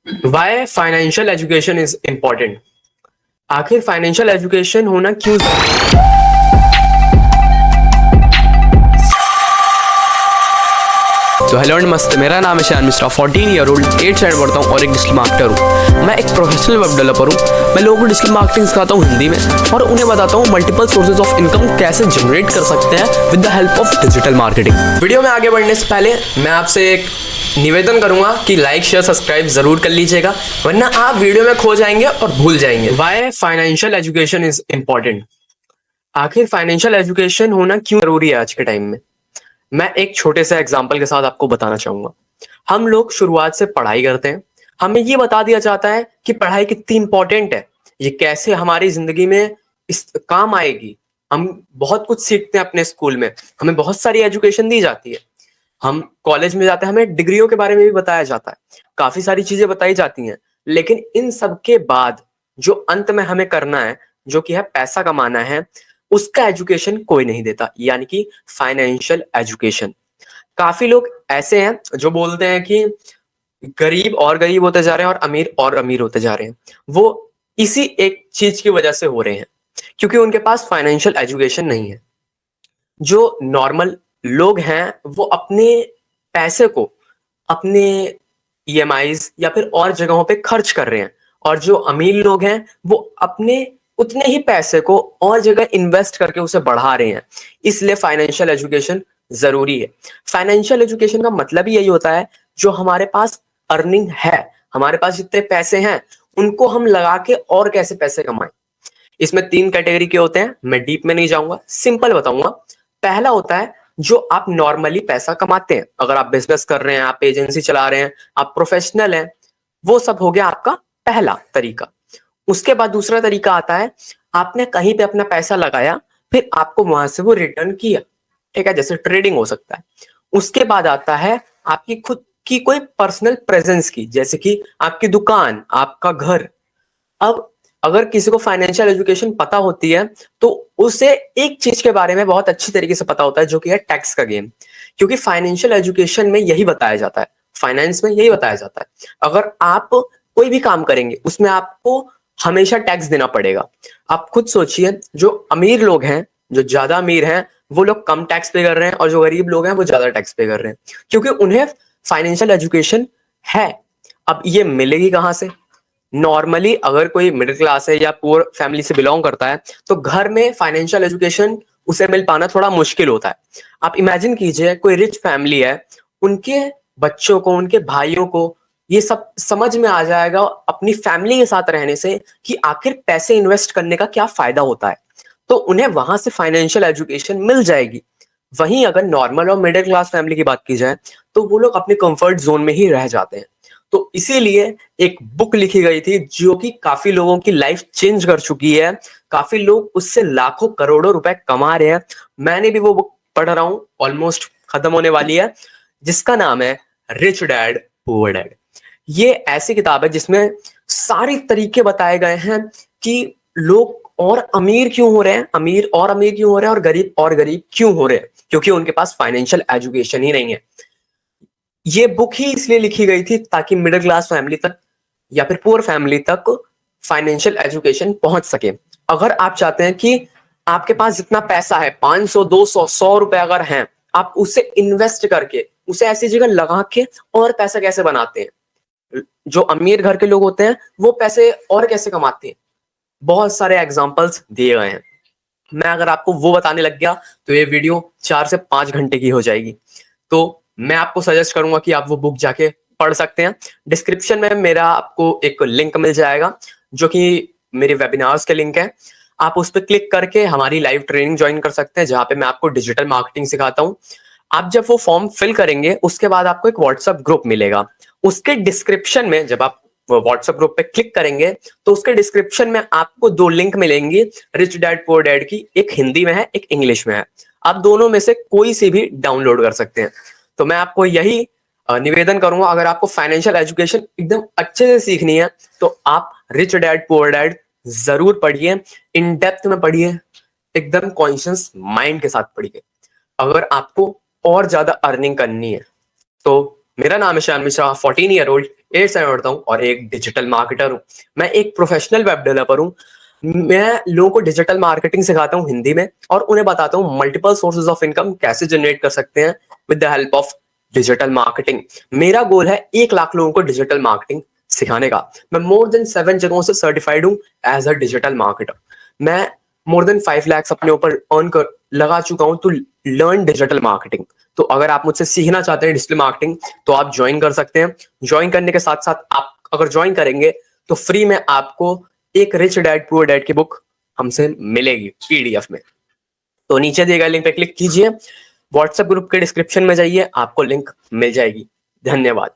Y financial education is important. आखिर financial education होना क्यों जरूरी है? तो हेलो नमस्ते, मेरा नाम है शान मिश्रा, 14 ईयर ओल्ड, 8 साइड पढ़ता हूँ और एक डिजिटल मार्केटर हूँ। मैं एक प्रोफेशनल वेब डेवलपर हूँ। मैं लोगों को डिजिटल मार्केटिंग सिखाता हूँ हिंदी में और उन्हें बताता हूँ मल्टीपल सोर्सेज ऑफ इनकम कैसे जनरेट कर सकते हैं with the help of digital marketing. Video में आगे बढ़ने से पहले मैं आपसे एक निवेदन करूंगा कि लाइक शेयर सब्सक्राइब जरूर कर लीजिएगा, वरना आप वीडियो में खो जाएंगे और भूल जाएंगे। Why financial education is important. आखिर फाइनेंशियल एजुकेशन होना क्यों जरूरी है आज के टाइम में? मैं एक छोटे से एग्जांपल के साथ आपको बताना चाहूंगा। हम लोग शुरुआत से पढ़ाई करते हैं, हमें ये बता दिया जाता है कि पढ़ाई कितनी इंपॉर्टेंट है, ये कैसे हमारी जिंदगी में इस काम आएगी। हम बहुत कुछ सीखते हैं अपने स्कूल में, हमें बहुत सारी एजुकेशन दी जाती है। हम कॉलेज में जाते हैं, हमें डिग्रियों के बारे में भी बताया जाता है, काफी सारी चीजें बताई जाती हैं। लेकिन इन सब के बाद जो अंत में हमें करना है, जो कि है पैसा कमाना है, उसका एजुकेशन कोई नहीं देता, यानी कि फाइनेंशियल एजुकेशन। काफी लोग ऐसे हैं जो बोलते हैं कि गरीब और गरीब होते जा रहे हैं और अमीर होते जा रहे हैं। वो इसी एक चीज की वजह से हो रहे हैं, क्योंकि उनके पास फाइनेंशियल एजुकेशन नहीं है। जो नॉर्मल लोग हैं वो अपने पैसे को अपने ईएमआईज या फिर और जगहों पे खर्च कर रहे हैं, और जो अमीर लोग हैं वो अपने उतने ही पैसे को और जगह इन्वेस्ट करके उसे बढ़ा रहे हैं। इसलिए फाइनेंशियल एजुकेशन जरूरी है। फाइनेंशियल एजुकेशन का मतलब ही यही होता है, जो हमारे पास अर्निंग है, हमारे पास जितने पैसे हैं उनको हम लगा के और कैसे पैसे कमाएं। इसमें 3 कैटेगरी के होते हैं, मैं डीप में नहीं जाऊंगा, सिंपल बताऊंगा। पहला होता है जो आप नॉर्मली पैसा कमाते हैं, अगर आप बिजनेस कर रहे हैं, आप एजेंसी चला रहे हैं, आप प्रोफेशनल हैं, वो सब हो गया आपका पहला तरीका। उसके बाद दूसरा तरीका आता है, आपने कहीं पे अपना पैसा लगाया, फिर आपको वहां से वो रिटर्न किया, ठीक है, जैसे ट्रेडिंग हो सकता है। उसके बाद आता है आपकी खुद की कोई पर्सनल प्रेजेंस की, जैसे कि आपकी दुकान, आपका घर। अब अगर किसी को फाइनेंशियल एजुकेशन पता होती है तो उसे एक चीज के बारे में बहुत अच्छी तरीके से पता होता है, जो कि है टैक्स का गेम। क्योंकि फाइनेंशियल एजुकेशन में यही बताया जाता है, फाइनेंस में यही बताया जाता है, अगर आप कोई भी काम करेंगे उसमें आपको हमेशा टैक्स देना पड़ेगा। आप खुद सोचिए, जो अमीर लोग हैं, जो ज्यादा अमीर हैं, वो लोग कम टैक्स पे कर रहे हैं, और जो गरीब लोग हैं वो ज्यादा टैक्स पे कर रहे हैं, क्योंकि उन्हें फाइनेंशियल एजुकेशन है। अब ये मिलेगी कहां से? नॉर्मली अगर कोई मिडिल क्लास है या पुअर फैमिली से बिलोंग करता है तो घर में फाइनेंशियल एजुकेशन उसे मिल पाना थोड़ा मुश्किल होता है। आप इमेजिन कीजिए, कोई रिच फैमिली है, उनके बच्चों को, उनके भाइयों को ये सब समझ में आ जाएगा अपनी फैमिली के साथ रहने से कि आखिर पैसे इन्वेस्ट करने का क्या फायदा होता है, तो उन्हें वहां से फाइनेंशियल एजुकेशन मिल जाएगी। वहीं अगर नॉर्मल और मिडिल क्लास फैमिली की बात की जाए तो वो लोग अपने कंफर्ट जोन में ही रह जाते हैं। तो इसीलिए एक बुक लिखी गई थी जो कि काफी लोगों की लाइफ चेंज कर चुकी है, काफी लोग उससे लाखों करोड़ों रुपए कमा रहे हैं। मैंने भी वो बुक पढ़ रहा हूं, ऑलमोस्ट खत्म होने वाली है, जिसका नाम है रिच डैड पुअर डैड। ये ऐसी किताब है जिसमें सारे तरीके बताए गए हैं कि लोग और अमीर क्यों हो रहे हैं, अमीर और अमीर क्यों हो रहे हैं, और गरीब क्यों हो रहे हैं, क्योंकि उनके पास फाइनेंशियल एजुकेशन ही नहीं है। ये बुक ही इसलिए लिखी गई थी ताकि मिडिल क्लास फैमिली तक या फिर पुअर फैमिली तक फाइनेंशियल एजुकेशन पहुंच सके। अगर आप चाहते हैं कि आपके पास जितना पैसा है, 500 200 100 रुपए अगर हैं, आप उसे इन्वेस्ट करके उसे ऐसी जगह लगा के और पैसा कैसे बनाते हैं, जो अमीर घर के लोग होते हैं वो पैसे और कैसे कमाते हैं, बहुत सारे एग्जांपल्स दिए गए हैं। मैं अगर आपको वो बताने लग गया तो ये वीडियो 4 से 5 घंटे की हो जाएगी। तो मैं आपको सजेस्ट करूंगा कि आप वो बुक जाके पढ़ सकते हैं। डिस्क्रिप्शन में मेरा आपको एक लिंक मिल जाएगा, जो कि मेरे वेबिनार्स के लिंक है। आप उस पर क्लिक करके हमारी लाइव ट्रेनिंग ज्वाइन कर सकते हैं, जहां पे मैं आपको डिजिटल मार्केटिंग सिखाता हूं। आप जब वो फॉर्म फिल करेंगे उसके बाद आपको एक व्हाट्सएप ग्रुप मिलेगा। उसके डिस्क्रिप्शन में जब आप व्हाट्सएप ग्रुप पे क्लिक करेंगे तो उसके डिस्क्रिप्शन में आपको 2 लिंक मिलेंगी रिच डैड पुअर डैड की, एक हिंदी में है, एक इंग्लिश में है। आप दोनों में से कोई सी भी डाउनलोड कर सकते हैं। तो मैं आपको यही निवेदन करूंगा, अगर आपको फाइनेंशियल एजुकेशन एकदम अच्छे से सीखनी है तो आप रिच डैड पुअर डैड जरूर पढ़िए, इन डेप्थ में पढ़िए, एकदम कॉन्शियस माइंड के साथ पढ़िए, अगर आपको और ज्यादा अर्निंग करनी है। तो मेरा नाम है शान मिश्रा, 14 ईयर ओल्ड, 8th में पढ़ता हूँ और एक डिजिटल मार्केटर हूँ। मैं एक प्रोफेशनल वेब डेवलपर हूँ। मैं लोगों को डिजिटल मार्केटिंग सिखाता हूँ हिंदी में और उन्हें बताता हूँ मल्टीपल सोर्सेज ऑफ इनकम कैसे जनरेट कर सकते हैं with the help of digital marketing. मेरा गोल है 1 लाख लोगों को डिजिटल मार्केटिंग सिखाने का। मैं मोर देन 7 जगहों से सर्टिफाइड हूँ एज अ डिजिटल मार्केटर। मैं मोर देन 5 lakhs अपने ऊपर अर्न कर लगा चुका हूँ टू लर्न डिजिटल मार्केटिंग। तो अगर आप मुझसे सीखना चाहते हैं डिजिटल मार्केटिंग तो आप ज्वाइन कर सकते हैं। ज्वाइन करने के साथ साथ आप अगर ज्वाइन करेंगे तो फ्री में आपको एक रिच डैड पुअर डैड की बुक हमसे मिलेगी पीडीएफ में। तो नीचे दिए गए लिंक पे क्लिक कीजिए, व्हाट्सएप ग्रुप के डिस्क्रिप्शन में जाइए, आपको लिंक मिल जाएगी। धन्यवाद।